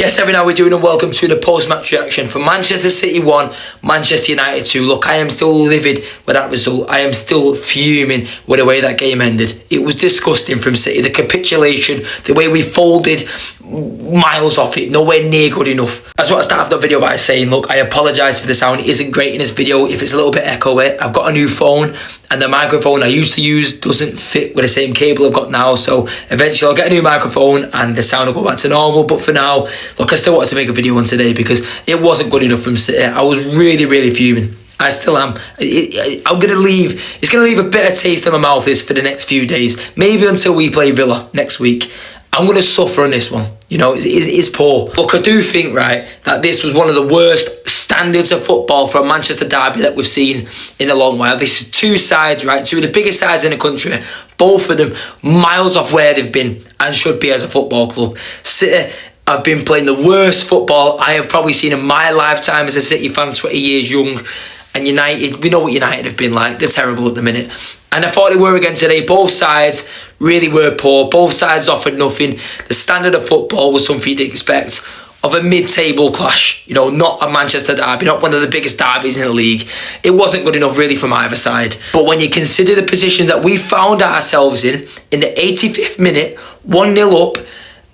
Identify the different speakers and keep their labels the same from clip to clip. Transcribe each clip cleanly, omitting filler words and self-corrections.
Speaker 1: Yes, every now we're doing a welcome to the post-match reaction for Manchester City 1, Manchester United 2. Look, I am still livid with that result. I am still fuming with the way that game ended. It was disgusting from City. The capitulation, the way we folded miles off it, nowhere near good enough. That's what I started the video by saying. Look, I apologise for the sound. It isn't great in this video. If it's a little bit echoey, I've got a new phone and the microphone I used to use doesn't fit with the same cable I've got now. So eventually I'll get a new microphone and the sound will go back to normal. But for now, look, I still wanted to make a video on today because it wasn't good enough from City. I was really fuming. I still am. I'm going to leave. It's going to leave a bitter taste in my mouth this for the next few days. Maybe until we play Villa next week. I'm going to suffer on this one. You know, it's poor. Look, I do think, right, that this was one of the worst standards of football for a Manchester derby that we've seen in a long while. This is two sides, right, two of the biggest sides in the country. Both of them miles off where they've been and should be as a football club. City have been playing the worst football I have probably seen in my lifetime as a City fan, 20 years young. And United, we know what United have been like. They're terrible at the minute. And I thought they were again today. Both sides really were poor. Both sides offered nothing. The standard of football was something you'd expect of a mid-table clash. You know, not a Manchester derby, not one of the biggest derbies in the league. It wasn't good enough really from either side. But when you consider the position that we found ourselves in the 85th minute, 1-0 up,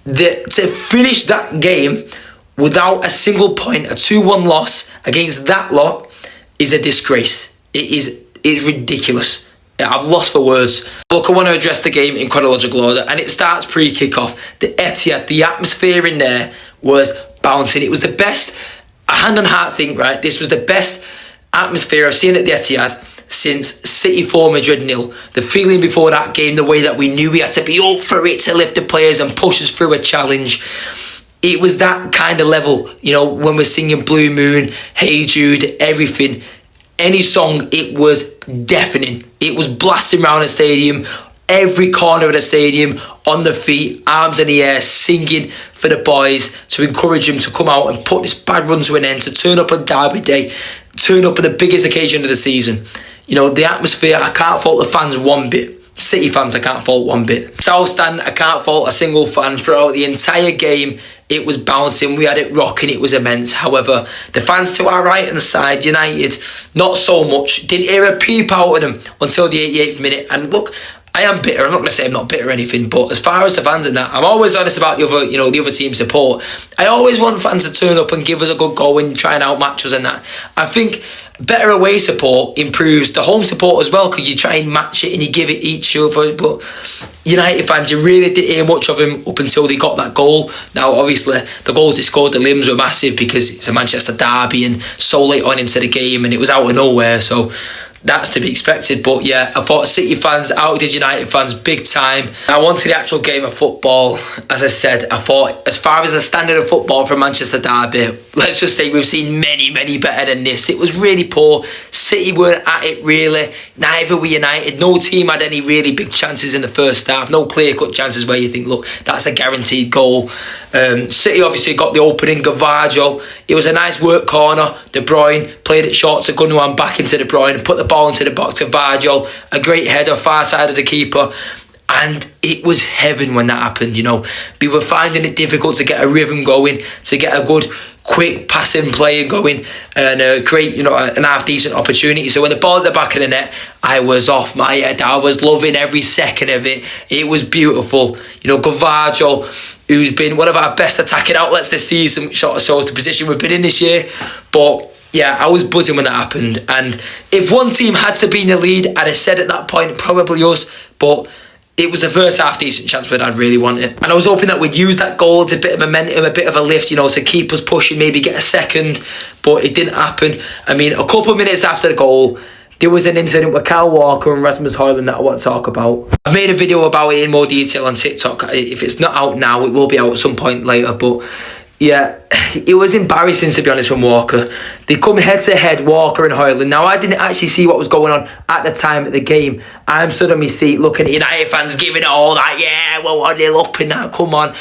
Speaker 1: to finish that game without a single point, a 2-1 loss against that lot is a disgrace. It's ridiculous. I've lost for words. Look, I want to address the game in chronological order, and it starts pre-kickoff. The Etihad, the atmosphere in there was bouncing. It was the best, a hand on heart thing, right? This was the best atmosphere I've seen at the Etihad since City 4, Madrid 0. The feeling before that game, the way that we knew we had to be up for it to lift the players and push us through a challenge. It was that kind of level, you know, when we're singing Blue Moon, Hey Jude, everything. Any song, it was deafening. It was blasting around the stadium, every corner of the stadium, on the feet, arms in the air, singing for the boys to encourage them to come out and put this bad run to an end, to turn up on Derby Day, turn up on the biggest occasion of the season. You know, the atmosphere, I can't fault the fans one bit. City fans, I can't fault one bit. South Stand, I can't fault a single fan. Throughout the entire game, it was bouncing. We had it rocking. It was immense. However, the fans to our right-hand side, United, not so much. Didn't hear a peep out of them until the 88th minute. And look, I am bitter. I'm not going to say I'm not bitter or anything, but as far as the fans and that, I'm always honest about the other, you know, the other team support. I always want fans to turn up and give us a good go and try and outmatch us and that. I think better away support improves the home support as well, because you try and match it and you give it each other. But United fans, you really didn't hear much of him up until they got that goal. Now, obviously, the goals they scored, the limbs were massive because it's a Manchester derby and so late on into the game and it was out of nowhere. So that's to be expected. But yeah, I thought City fans outdid United fans big time. I wanted the actual game of football. As I said, I thought as far as the standard of football for Manchester derby, let's just say we've seen many better than this. It was really poor. City weren't at it really. Neither were United. No team had any really big chances in the first half. No clear-cut chances where you think, look, that's a guaranteed goal. City obviously got the opening. Gvardiol, it was a nice work corner. De Bruyne played it short to Gundogan, back into De Bruyne, put the ball into the box to Gvardiol. A great header, far side of the keeper. And it was heaven when that happened, you know. We were finding it difficult to get a rhythm going, to get a good, quick passing play going, and create, you know, an half-decent opportunity. So when the ball at the back of the net, I was off my head. I was loving every second of it. It was beautiful. You know, Gvardiol, who's been one of our best attacking outlets this season, which sort of shows the position we've been in this year. But yeah, I was buzzing when that happened. And if one team had to be in the lead, I'd have said at that point, probably us. But it was the first half-decent chance that I'd really wanted. And I was hoping that we'd use that goal as a bit of momentum, a bit of a lift, you know, to keep us pushing, maybe get a second. But it didn't happen. I mean, a couple of minutes after the goal, there was an incident with Kyle Walker and Rasmus Højlund that I want to talk about. I've made a video about it in more detail on TikTok. If it's not out now, it will be out at some point later. But yeah, it was embarrassing, to be honest, from Walker. They come head-to-head, Walker and Højlund. Now, I didn't actually see what was going on at the time of the game. I'm stood on my seat looking at United fans giving it all that, yeah, well, 1-0 up and that, come on.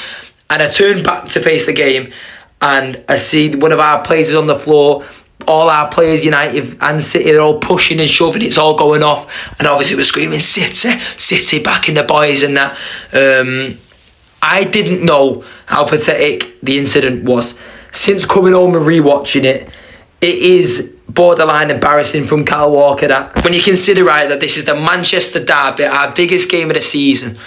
Speaker 1: And I turned back to face the game and I see one of our players is on the floor. All our players, United and City, they're all pushing and shoving. It's all going off. And obviously we're screaming, City, City, backing the boys and that. I didn't know how pathetic the incident was. Since coming home and rewatching it, it is borderline embarrassing from Kyle Walker. That when you consider, right, that this is the Manchester derby, our biggest game of the season,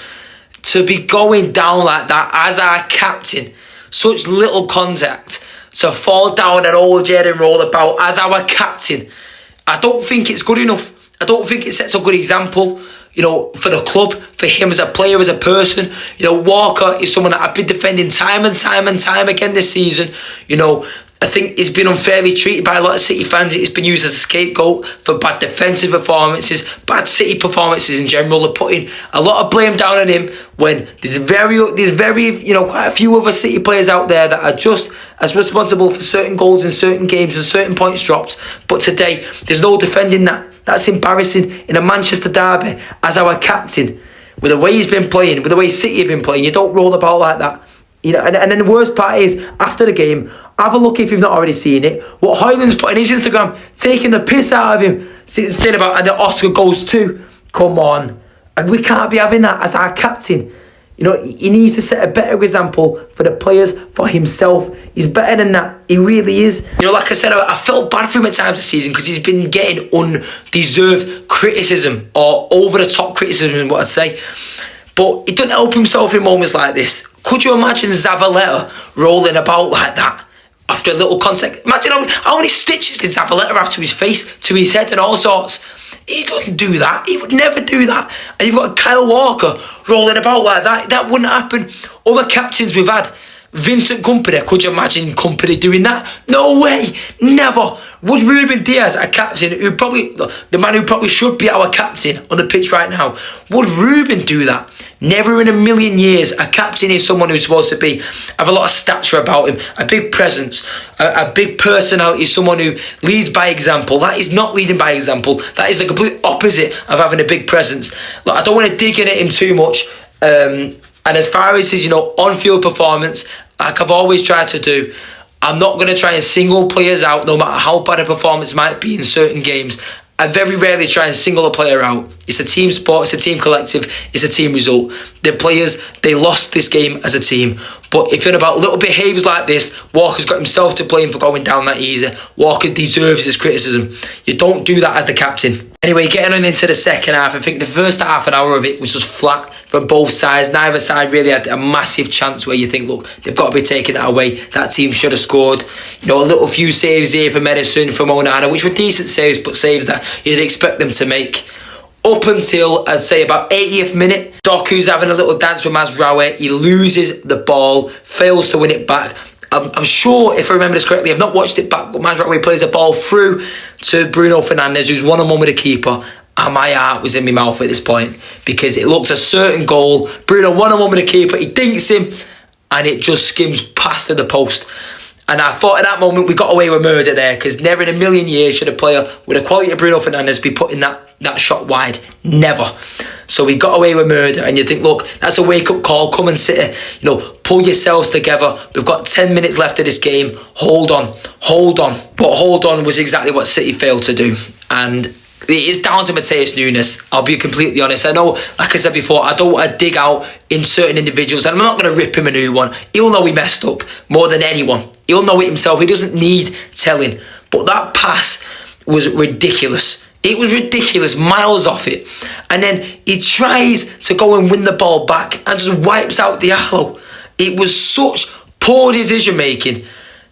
Speaker 1: to be going down like that as our captain, such little contact, to fall down and hold your head and roll about as our captain, I don't think it's good enough. I don't think it sets a good example, you know, for the club, for him as a player, as a person. You know, Walker is someone that I've been defending time and time again this season. You know, I think he's been unfairly treated by a lot of City fans. He's been used as a scapegoat for bad defensive performances, bad City performances in general. They're putting a lot of blame down on him when there's quite a few other City players out there that are just as responsible for certain goals in certain games and certain points dropped. But today, there's no defending that. That's embarrassing in a Manchester derby as our captain. With the way he's been playing, with the way City have been playing, you don't roll about like that. You know, and then the worst part is, after the game, have a look if you've not already seen it. What Højlund's put on his Instagram, taking the piss out of him, saying about, and the Oscar goes too. Come on. And we can't be having that as our captain. You know, he needs to set a better example for the players, for himself. He's better than that. He really is. You know, like I said, I felt bad for him at times this season because he's been getting undeserved criticism, or over-the-top criticism, what I'd say. But he doesn't help himself in moments like this. Could you imagine Zabaleta rolling about like that after a little contact? Imagine how many stitches did Zabaleta have to his face, to his head and all sorts. He doesn't do that. He would never do that. And you've got Kyle Walker rolling about like that. That wouldn't happen. Other captains we've had, Vincent Kompany, could you imagine Kompany doing that? No way. Never. Would Ruben Diaz, a captain the man who probably should be our captain on the pitch right now, would Ruben do that? Never in a million years. A captain is someone who's supposed to have a lot of stature about him, a big presence, a big personality, someone who leads by example. That is not leading by example. That is the complete opposite of having a big presence. Look, I don't want to dig in at him too much. And as far as his, on-field performance, like I've always tried to do, I'm not going to try and single players out, no matter how bad a performance might be in certain games. I very rarely try and single a player out. It's a team sport, it's a team collective, it's a team result. The players, they lost this game as a team. But if you're about little behaviours like this, Walker's got himself to blame for going down that easy. Walker deserves his criticism. You don't do that as the captain. Anyway, getting on into the second half, I think the first half an hour of it was just flat from both sides. Neither side really had a massive chance where you think, look, they've got to be taking that away. That team should have scored. A little few saves here from Ederson, from Onana, which were decent saves, but saves that you'd expect them to make. Up until, I'd say, about 80th minute, Doku's having a little dance with Mazraoui. He loses the ball, fails to win it back. I'm sure, if I remember this correctly, I've not watched it back, but Mazraoui plays the ball through to Bruno Fernandes, who's one-on-one with the keeper. And my heart was in my mouth at this point because it looks a certain goal. Bruno one-on-one with the keeper, he dinks him, and it just skims past the post. And I thought at that moment we got away with murder there, because never in a million years should a player with the quality of Bruno Fernandes be putting that shot wide. Never. So we got away with murder, and you think, look, that's a wake-up call. Come and City, pull yourselves together. We've got 10 minutes left of this game. Hold on. But hold on was exactly what City failed to do. And it is down to Matheus Nunes. I'll be completely honest. I know, like I said before, I don't want to dig out in certain individuals, and I'm not going to rip him a new one. He'll know he messed up more than anyone. He'll know it himself. He doesn't need telling. But that pass was ridiculous. It was ridiculous, miles off it. And then he tries to go and win the ball back and just wipes out Diallo. It was such poor decision making.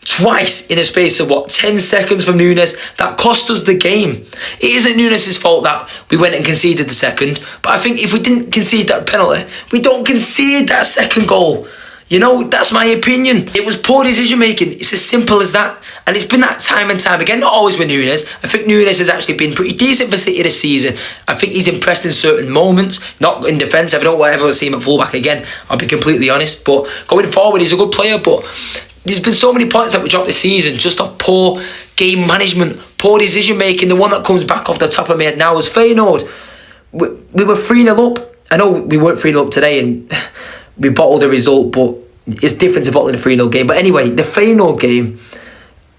Speaker 1: Twice in a space of 10 seconds from Nunes, that cost us the game. It isn't Nunes' fault that we went and conceded the second, but I think if we didn't concede that penalty, we don't concede that second goal. That's my opinion. It was poor decision making. It's as simple as that. And it's been that time and time again, not always with Nunes. I think Nunes has actually been pretty decent for City this season. I think he's impressed in certain moments, not in defence. I don't ever see him at fullback again, I'll be completely honest. But going forward, he's a good player, but there's been so many points that we dropped this season just off poor game management, poor decision making. The one that comes back off the top of my head now was Feyenoord. We were 3-0 up. I know we weren't 3-0 up today and we bottled the result, but it's different to bottling a 3-0 game. But anyway, the Feyenoord game,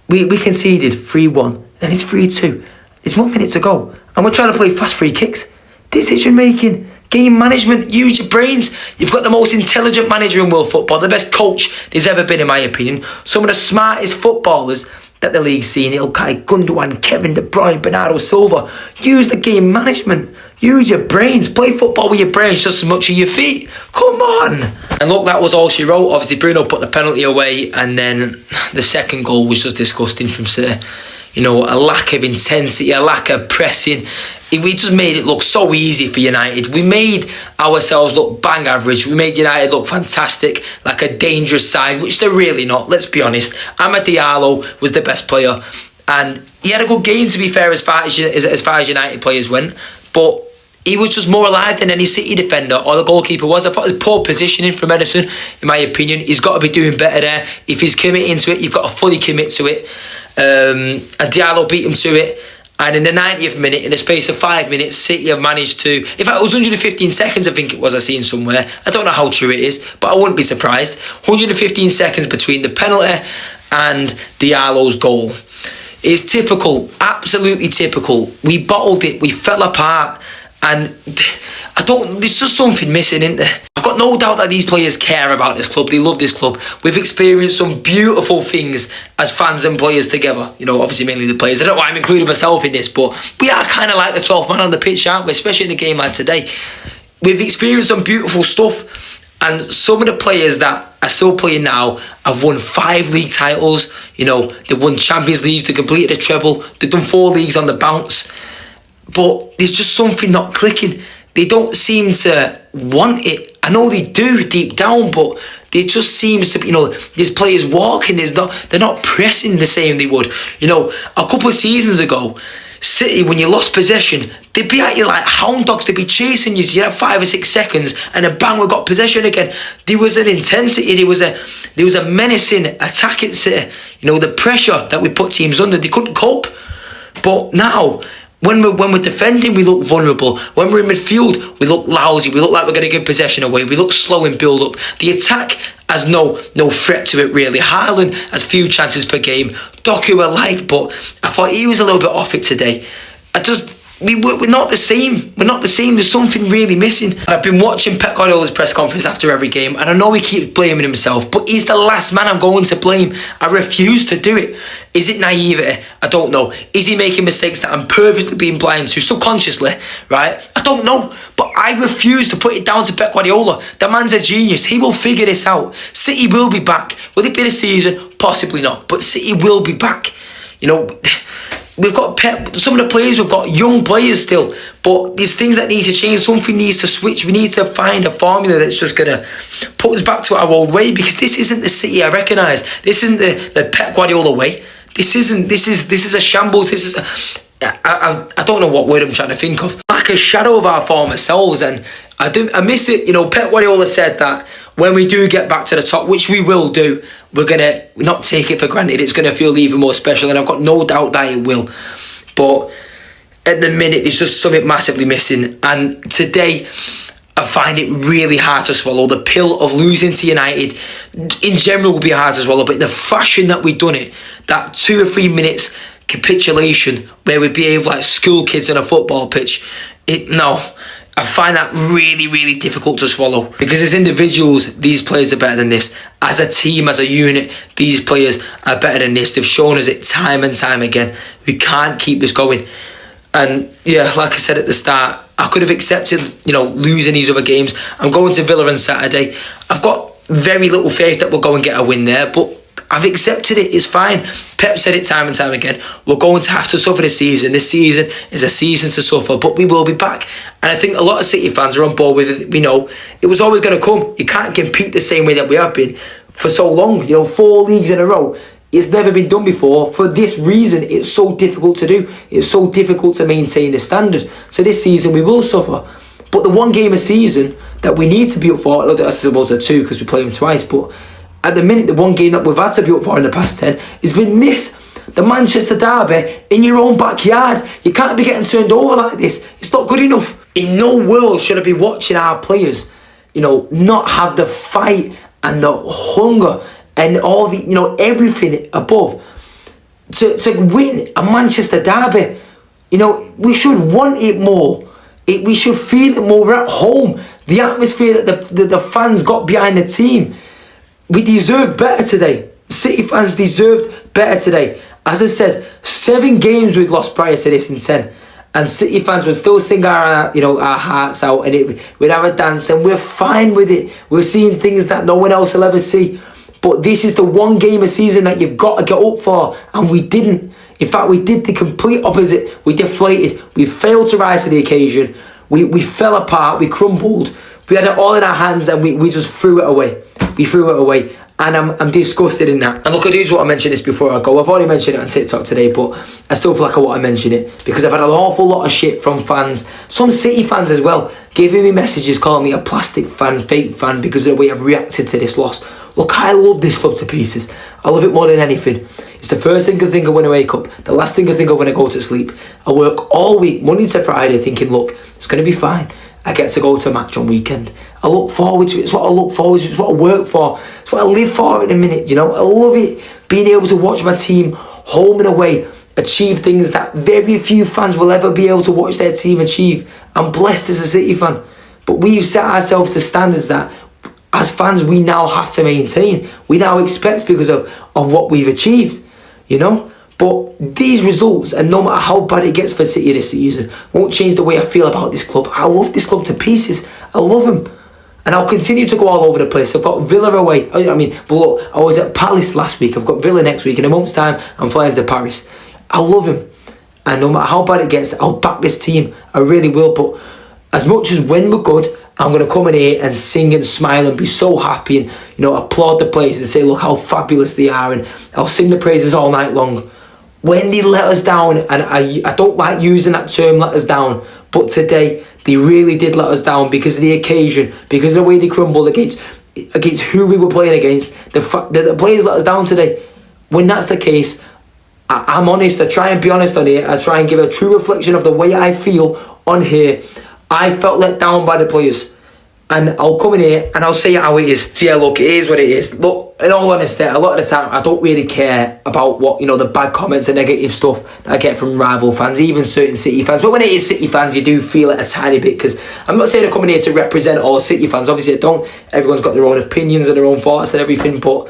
Speaker 1: we conceded 3-1 and it's 3-2. It's 1 minute to go and we're trying to play fast free kicks. Decision making. Game management, use your brains. You've got the most intelligent manager in world football, the best coach there's ever been, in my opinion. Some of the smartest footballers that the league's seen. Ilkay Gundogan, Kevin De Bruyne, Bernardo Silva. Use the game management. Use your brains. Play football with your brains just as much as your feet. Come on. And look, that was all she wrote. Obviously, Bruno put the penalty away, and then the second goal was just disgusting from City. You know, a lack of intensity, a lack of pressing. We just made it look so easy for United. We made ourselves look bang average. We made United look fantastic, like a dangerous side, which they're really not, let's be honest. Amad Diallo was the best player, and he had a good game, to be fair, as far as United players went, but he was just more alive than any City defender or the goalkeeper was. I thought it was poor positioning from Ederson, in my opinion. He's got to be doing better there. If he's committing to it, you've got to fully commit to it. And Diallo beat him to it. And in the 90th minute, in the space of 5 minutes, City have managed to... In fact, it was 115 seconds, I think it was, I seen somewhere. I don't know how true it is, but I wouldn't be surprised. 115 seconds between the penalty and Diallo's goal. It's typical, absolutely typical. We bottled it, we fell apart, and there's just something missing, isn't there? I've got no doubt that these players care about this club. They love this club. We've experienced some beautiful things as fans and players together. You know, obviously mainly the players. I don't know why I'm including myself in this, but we are kind of like the 12th man on the pitch, aren't we? Especially in a game like today. We've experienced some beautiful stuff, and some of the players that are still playing now have won 5 league titles. You know, they've won Champions Leagues, they completed a treble, they've done 4 leagues on the bounce. But there's just something not clicking. They don't seem to want it. I know they do deep down, but there just seems to be, you know, there's players walking, they're not pressing the same they would. You know, a couple of seasons ago, City, when you lost possession, they'd be at you like hound dogs. They'd be chasing you. You have 5 or 6 seconds, and then bang, we got possession again. There was an intensity. There was a menacing attack at City. You know, the pressure that we put teams under, they couldn't cope. But now, when we're defending, we look vulnerable. When we're in midfield, we look lousy. We look like we're going to give possession away. We look slow in build-up. The attack has no threat to it, really. Haaland has few chances per game. Doku alike, but I thought he was a little bit off it today. We're not the same. We're not the same. There's something really missing. And I've been watching Pep Guardiola's press conference after every game, and I know he keeps blaming himself, but he's the last man I'm going to blame. I refuse to do it. Is it naivety? I don't know. Is he making mistakes that I'm purposely being blind to, subconsciously, right? I don't know. But I refuse to put it down to Pep Guardiola. The man's a genius. He will figure this out. City will be back. Will it be the season? Possibly not. But City will be back. You know... We've got some of the players, we've got young players still, but there's things that need to change. Something needs to switch. We need to find a formula that's just going to put us back to our old way, because this isn't the City I recognise. This isn't the Pep Guardiola way. This is a shambles. This is I don't know what word I'm trying to think of. Like a shadow of our former selves, and I miss it. You know, Pep Guardiola said that when we do get back to the top, which we will do, we're going to not take it for granted. It's going to feel even more special, and I've got no doubt that it will. But at the minute, there's just something massively missing. And today, I find it really hard to swallow. The pill of losing to United, in general, will be hard to swallow. But the fashion that we've done it, that 2 or 3 minutes capitulation, where we behave like school kids on a football pitch, I find that really, really difficult to swallow. Because as individuals, these players are better than this. As a team, as a unit, these players are better than this. They've shown us it time and time again. We can't keep this going. And yeah, like I said at the start, I could have accepted, you know, losing these other games. I'm going to Villa on Saturday. I've got very little faith that we'll go and get a win there, but I've accepted it. It's fine. Pep said it time and time again. We're going to have to suffer this season. This season is a season to suffer, but we will be back. And I think a lot of City fans are on board with it. We know it was always going to come. You can't compete the same way that we have been for so long. You know, 4 leagues in a row. It's never been done before. For this reason, it's so difficult to do. It's so difficult to maintain the standard. So this season, we will suffer. But the one game a season that we need to be up for, I suppose there are 2 because we play them twice, but at the minute, the one game that we've had to be up for in the past 10 has been this. The Manchester Derby in your own backyard. You can't be getting turned over like this. It's not good enough. In no world should I be watching our players, you know, not have the fight and the hunger and all the, you know, everything above to win a Manchester Derby. You know, we should want it more. We should feel it more. We're at home. The atmosphere that the fans got behind the team. We deserved better today. City fans deserved better today. As I said, 7 games we'd lost prior to this in 10. And City fans would still sing our hearts out, and we'd have a dance, and we're fine with it. We're seeing things that no one else will ever see. But this is the one game a season that you've got to get up for, and we didn't. In fact, we did the complete opposite. We deflated. We failed to rise to the occasion. We fell apart. We crumbled. We had it all in our hands, and we just threw it away. We threw it away. And I'm disgusted in that. And look, I do just want to mention this before I go. I've already mentioned it on TikTok today, but I still feel like I want to mention it because I've had an awful lot of shit from fans, some City fans as well, giving me messages calling me a plastic fan, fake fan, because of the way I've reacted to this loss. Look, I love this club to pieces. I love it more than anything. It's the first thing I think of when I wake up, the last thing I think of when I go to sleep. I work all week, Monday to Friday, thinking, look, it's going to be fine. I get to go to a match on weekend. I look forward to it. It's what I look forward to. It's what I work for. It's what I live for in a minute, you know. I love it. Being able to watch my team home and away achieve things that very few fans will ever be able to watch their team achieve. I'm blessed as a City fan. But we've set ourselves to standards that, as fans, we now have to maintain. We now expect because of what we've achieved, you know. But these results, and no matter how bad it gets for City this season, won't change the way I feel about this club. I love this club to pieces. I love them. And I'll continue to go all over the place. I've got Villa away. But look, I was at Palace last week. I've got Villa next week. In a month's time, I'm flying to Paris. I love him. And no matter how bad it gets, I'll back this team. I really will. But as much as when we're good, I'm going to come in here and sing and smile and be so happy and, you know, applaud the players and say, look how fabulous they are. And I'll sing the praises all night long. When they let us down, and I don't like using that term, let us down, but today they really did let us down because of the occasion, because of the way they crumbled against who we were playing against. The fact that the players let us down today. When that's the case, I'm honest. I try and be honest on here. I try and give a true reflection of the way I feel on here. I felt let down by the players. And I'll come in here and I'll say how it is. So yeah, look, it is what it is. Look, in all honesty, a lot of the time, I don't really care about what, you know, the bad comments, the negative stuff that I get from rival fans, even certain City fans. But when it is City fans, you do feel it a tiny bit, because I'm not saying I'm coming here to represent all City fans. Obviously, I don't. Everyone's got their own opinions and their own thoughts and everything, but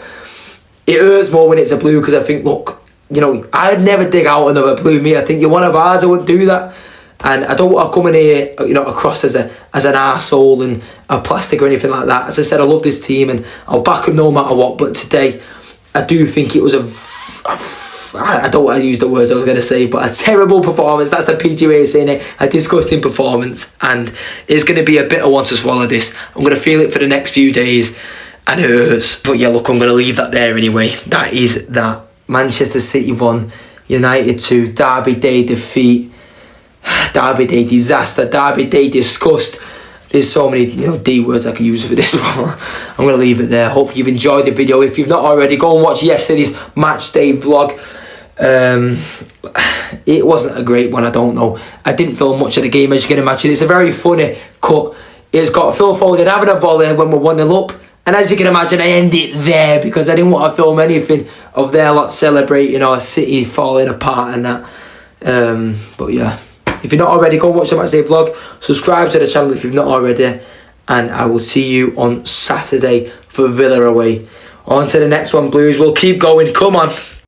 Speaker 1: it hurts more when it's a blue, because I think, look, you know, I'd never dig out another blue, mate. I think you're one of ours. I wouldn't do that. And I don't want to come in here, you know, across as an arsehole and a plastic or anything like that. As I said, I love this team and I'll back them no matter what. But today, I do think it was I don't want to use the words I was going to say, but a terrible performance. That's a PG way of saying it. A disgusting performance. And it's going to be a bitter one to swallow this. I'm going to feel it for the next few days. And it hurts. But yeah, look, I'm going to leave that there anyway. That is that. Manchester City 1, United 2, Derby Day defeat. Derby Day disaster, Derby Day disgust. There's so many, you know, D words I can use for this one. I'm going to leave it there. Hopefully you've enjoyed the video. If you've not already, go and watch yesterday's match day vlog. It wasn't a great one, I don't know. I didn't film much of the game, as you can imagine. It's a very funny cut. It's got Phil Foden having a volley when we're 1-0 up. And as you can imagine, I end it there because I didn't want to film anything of their lot celebrating or City falling apart and that. But yeah. If you're not already, go and watch the matchday vlog. Subscribe to the channel if you've not already. And I will see you on Saturday for Villa away. On to the next one, Blues. We'll keep going. Come on.